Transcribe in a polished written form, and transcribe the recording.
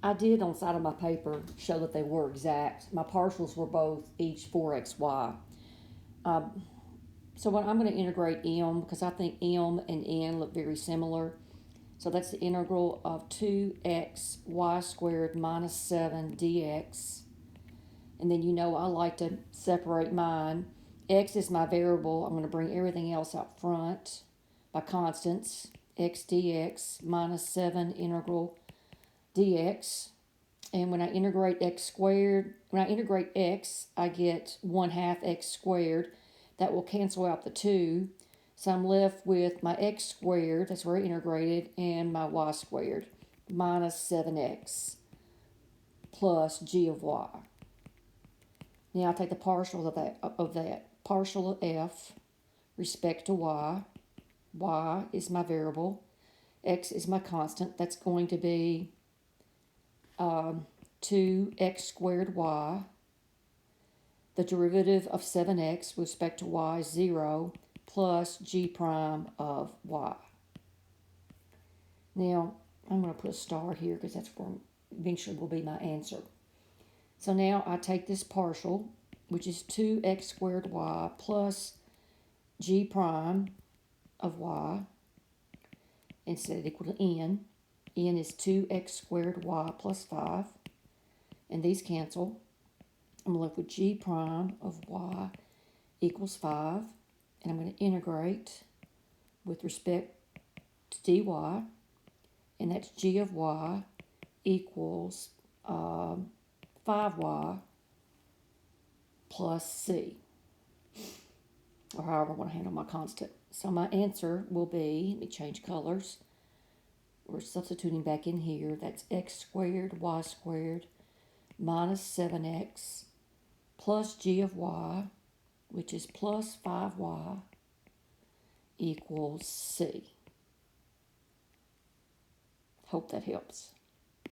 I did on the side of my paper show that they were exact. My partials were both each 4xy. Um, so what I'm going to integrate m, because I think m and n look very similar. So that's the integral of 2x y squared minus 7 dx. And then you know I like to separate mine. X is my variable. I'm going to bring everything else out front by constants. X dx minus 7 integral dx. And when I integrate x squared, when I integrate x, I get 1/2 x squared. That will cancel out the 2. So I'm left with my x squared, that's where I integrated, and my y squared, minus 7x plus g of y. Now I take the partial of that. Partial of f respect to y. Y is my variable. X is my constant. That's going to be 2x squared y. The derivative of 7x with respect to y is 0 plus g prime of y. Now, I'm going to put a star here because that's where eventually will be my answer. So now I take this partial, which is 2x squared y plus g prime of y, and set it equal to n. N is 2x squared y plus 5, and these cancel. I'm left with g prime of y equals 5, and I'm going to integrate with respect to dy, and that's g of y equals 5y plus c, or however I want to handle my constant. So my answer will be, let me change colors. We're substituting back in here. That's x squared y squared minus 7x plus g of y, which is plus 5y, equals c. Hope that helps.